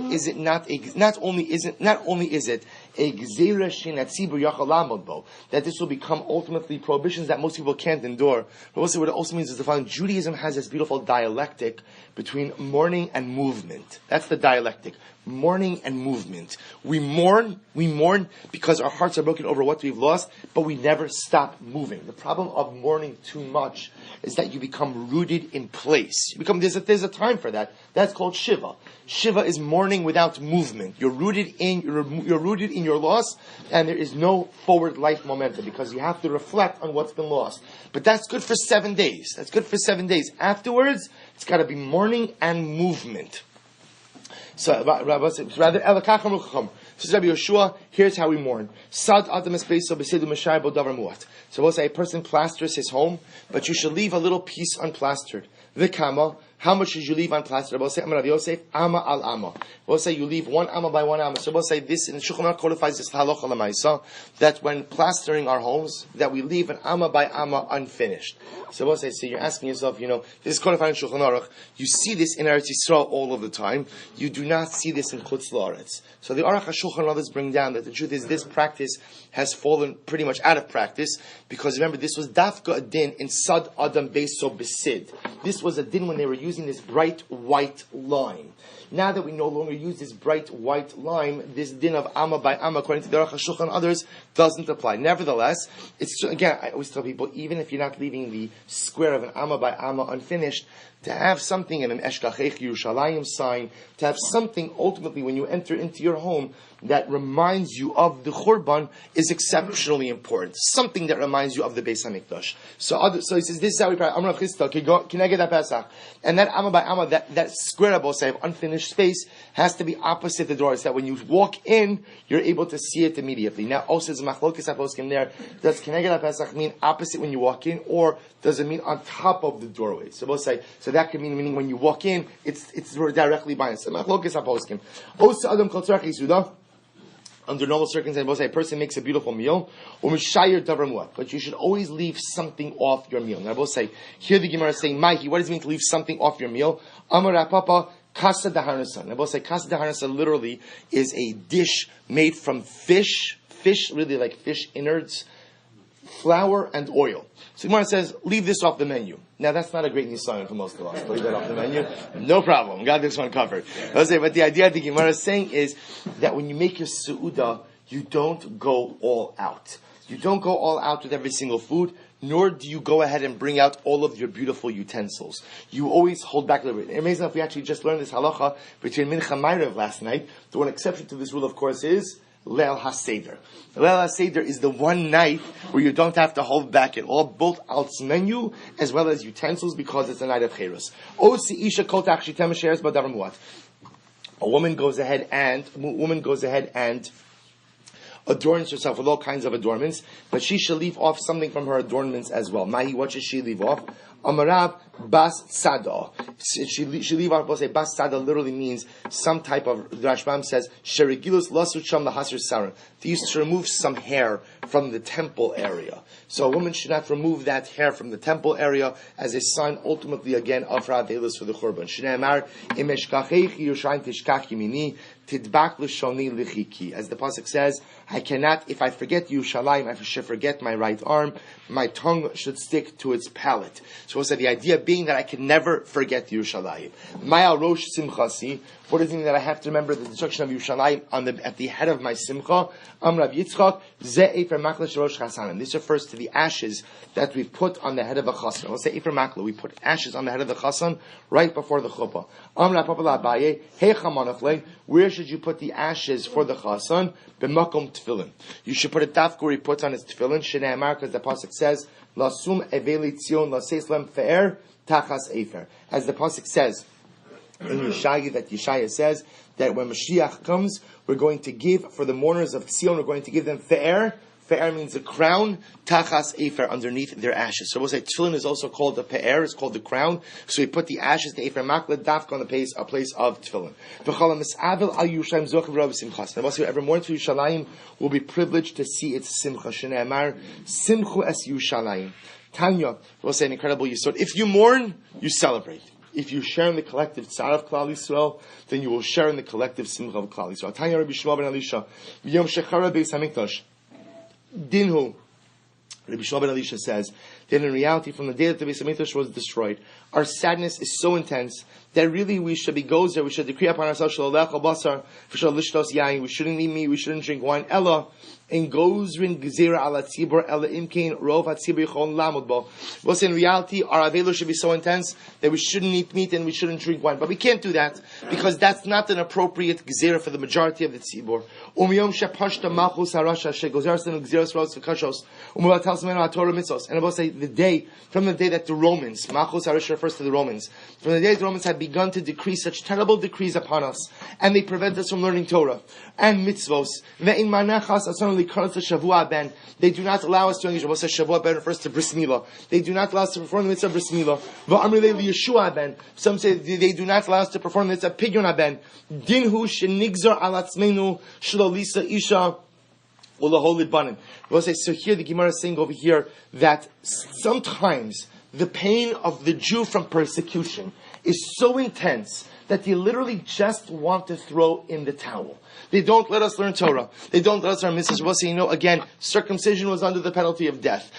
a gzeira she'natzibur yachal lamod bo, that this will become ultimately prohibitions that most people can't endure. But also, what it also means is the following: Judaism has this beautiful dialectic between mourning and movement. That's the dialectic. Mourning and movement. We mourn because our hearts are broken over what we've lost, but we never stop moving. The problem of mourning too much is that you become rooted in place. There's a time for that. That's called Shiva. Shiva is mourning without movement. You're rooted in your loss, and there is no forward life momentum, because you have to reflect on what's been lost. But that's good for 7 days. Afterwards, it's got to be mourning and movement. So Rabbi says, rather, says Rabbi Yeshua, here's how we mourn. Sad adam espeso b'sedu meshayir bo davar muat. So we'll say a person plasters his home, but you should leave a little piece unplastered. V'kama, how much should you leave unplastered? We'll say, Amar Rav Yosef, ama al ama. We'll say you leave 1 amma by 1 amma. So we'll say this, in the Shulchan Aruch codifies this halacha l'maisa, that when plastering our homes, that we leave an amma by amma unfinished. So we'll say, so you're asking yourself, this is codified in Shulchan Aruch. You see this in Eretz Yisrael all of the time. You do not see this in Chutz La'aretz. So the Aruch HaShulchan and others bring down that the truth is this practice has fallen pretty much out of practice, because remember, this was dafka a din in Sad Adam Beiso Besid. This was a din when they were using this bright white line. Now that we no longer use this bright white line, this din of amma by amma, according to the Aruch HaShulchan and others, doesn't apply. Nevertheless, it's, again, I always tell people, even if you're not leaving the square of an amma by amma unfinished, to have something in an Eshkachech Yerushalayim sign, to have something ultimately when you enter into your home that reminds you of the Churban is exceptionally important. Something that reminds you of the Beis Hamikdash. So he says, this is how we pray. Amar Chisda, Kineged HaPesach. And that Amma by Amma, that square of unfinished space, has to be opposite the door. So that when you walk in, you're able to see it immediately. Now, also, there's Machlokes HaPoskim there. Does Kineged HaPesach mean opposite when you walk in, or does it mean on top of the doorway? So we'll say, so that could meaning when you walk in, it's directly behind. So Machlokes HaPoskim. Also, Adam Kol Tzarech Yisuda. Under normal circumstances, a person makes a beautiful meal, but you should always leave something off your meal. Now, I will say, here the Gemara is saying, Mahi, what does it mean to leave something off your meal? Amar Papa, Kasa Daharnasa. Now, I will say, Kasa Daharnasa literally is a dish made from fish, really like fish innards, flour, and oil. So Gemara says, leave this off the menu. Now, that's not a great nisayon for most of us. Leave that off the menu. No problem. Got this one covered. But the idea the Gemara is saying is that when you make your su'udah, you don't go all out. You don't go all out with every single food, nor do you go ahead and bring out all of your beautiful utensils. You always hold back a little bit. Amazing if we actually just learned this halacha between Mincha and Ma'ariv last night. The one exception to this rule, of course, is Leil HaSeder. Leil HaSeder is the one night where you don't have to hold back at all, both Alt's menu as well as utensils, because it's a night of Cheros. A woman goes ahead and adorns herself with all kinds of adornments, but she shall leave off something from her adornments as well. Mahi, what should she leave off? Amarav Bas Tzada. She leave off, we'll say Bas Tzada literally means some type of, the Rashbam says, Sherigilus Lasut Sham Lahasr Saran. They used to remove some hair from the temple area. So a woman should not remove that hair from the temple area as a sign, ultimately, again, of Ra'adelus for the Churban. Shneimar, Im Eshkachech Yerushalayim Tishkach Yimini, Tidbak l'shoni l'chiki. As the pasuk says, I cannot, if I forget Yerushalayim, I should forget my right arm, my tongue should stick to its palate. So we'll say the idea being that I can never forget Yerushalayim. Maya rosh simchasi. What does it mean that I have to remember the destruction of Yerushalayim at the head of my simcha? Rav Yitzchak, ze efer makla rosh chasanim. This refers to the ashes that we put on the head of a chasan. We'll say efer makla. We put ashes on the head of the chasan right before the chuppah. Rav Papa Abaye, hey chamanafle. Where should you put the ashes for the chasan? B'makom tefillin. You should put a dafka where he puts on his tefillin. Shnei amar, because the pasuk says, lasum eveli tzion laseis lem fe'er tachas efer. As the pasuk says in Yeshaya, that Yeshaya says that when Mashiach comes, we're going to give for the mourners of Tzion, we're going to give them fe'er. Fe'er means a crown, tachas efer, underneath their ashes. So we'll say tefillin is also called the pe'er, it's called the crown. So we put the ashes, the efer makla, dafka on the place of tefillin. And also every morning to Yerushalayim will be privileged to see its simcha. Shnei amar, simchu es Yerushalayim. Tanya, we'll say an incredible yisod. If you mourn, you celebrate. If you share in the collective tzar of Klal Yisrael, then you will share in the collective simcha of Klal Yisrael. Tanya Rabbi Shmuel ben Elisha, Yom Shechara Beis Hamikdash, Dinhu. Rabbi Shmuel ben Elisha says that in reality, from the day that the Beis Hamikdash was destroyed, our sadness is so intense that really we should be gozer. We should decree upon ourselves, Shalolech al Basar, Lishtos Yain. We shouldn't eat meat. We shouldn't drink wine. Ella. In gozrin gezira ala tzibur ela imkein rov hatzibur yichon lamud bo. We'll say in reality, our avelu should be so intense that we shouldn't eat meat and we shouldn't drink wine. But we can't do that because that's not an appropriate gezira for the majority of the tzibur. Umiyom shepashta malchus harasha shegozersen geziras ros v'kashos umuvatel semenu haTorah mitzvos. And I will say from the day that the Romans, malchus harasha refers to the Romans, from the day the Romans had begun to decree such terrible decrees upon us, and they prevent us from learning Torah and mitzvos. Ve'in manachas asonli. They do not allow us to engage. We'll say Shavua ben refers to bris milah. They do not allow us to perform the mitzvah bris milah. Ben. Some say they do not allow us to perform the mitzvah pidyon ben. Dinhu shenigzar alatzmenu shlolisa isha ulaholid banim. We'll say, so here the Gemara is saying over here that sometimes the pain of the Jew from persecution is so intense that they literally just want to throw in the towel. They don't let us learn Torah. They don't let us learn mitzvahs. We'll say, again, circumcision was under the penalty of death.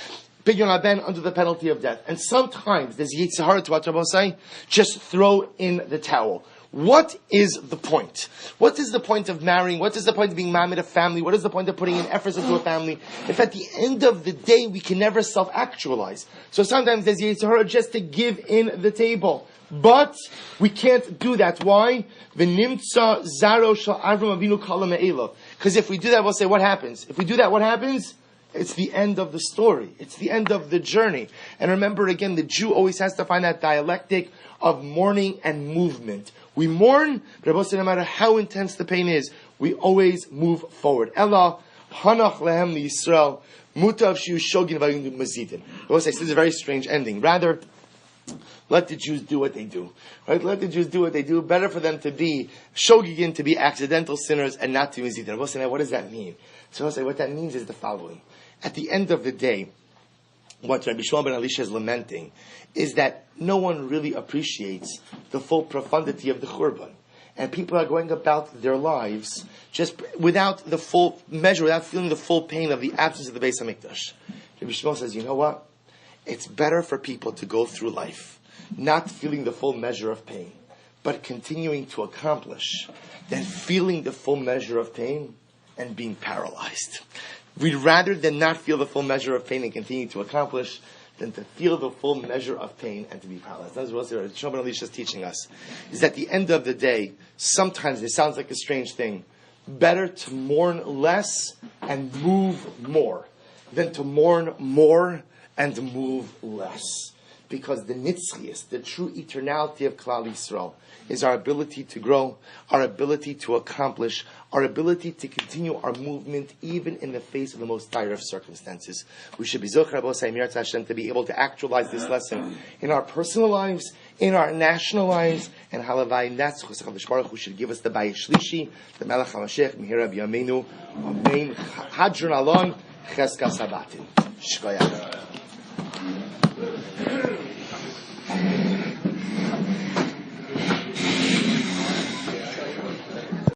Pidyon haben under the penalty of death. And sometimes there's yitzhar to what Rabbi say, just throw in the towel. What is the point? What is the point of marrying? What is the point of being mamid a family? What is the point of putting in efforts into a family if at the end of the day we can never self-actualize? So sometimes there's yitzhar just to give in the table. But we can't do that. Why? Because if we do that, we'll say, what happens? If we do that, what happens? It's the end of the story. It's the end of the journey. And remember, again, the Jew always has to find that dialectic of mourning and movement. We mourn, but no matter how intense the pain is, we always move forward. Ella, hanach lehem Yisrael, mutav shiu shogin v'ayinu mazidin. We'll say, this is a very strange ending. Rather, let the Jews do what they do. Right? Let the Jews do what they do. Better for them to be shogigin, to be accidental sinners, and not to be mizidin. We'll say, now, what does that mean? So I'll say, what that means is the following. At the end of the day, what Rabbi Shmuel ben Elisha is lamenting is that no one really appreciates the full profundity of the Churban. And people are going about their lives just without the full measure, without feeling the full pain of the absence of the Beis HaMikdash. Rabbi Shmuel says, you know what? It's better for people to go through life not feeling the full measure of pain, but continuing to accomplish than feeling the full measure of pain and being paralyzed. We'd rather than not feel the full measure of pain and continue to accomplish than to feel the full measure of pain and to be paralyzed. That's what Shlomo Elisha is teaching us. Is at the end of the day, sometimes it sounds like a strange thing. Better to mourn less and move more than to mourn more and move less. Because the nitzchias, the true eternality of Klal Yisrael, is our ability to grow, our ability to accomplish, our ability to continue our movement even in the face of the most dire of circumstances. We should be zocher Hashem to be able to actualize this lesson in our personal lives, in our national lives, and halavai, and that's HaKadosh Baruch Hu should give us the Bayis Shlishi, the Melech HaMashiach, Mihira B'Yameinu, Amen, Hadron Alon, Cheskas Sabatin. Shkoyach.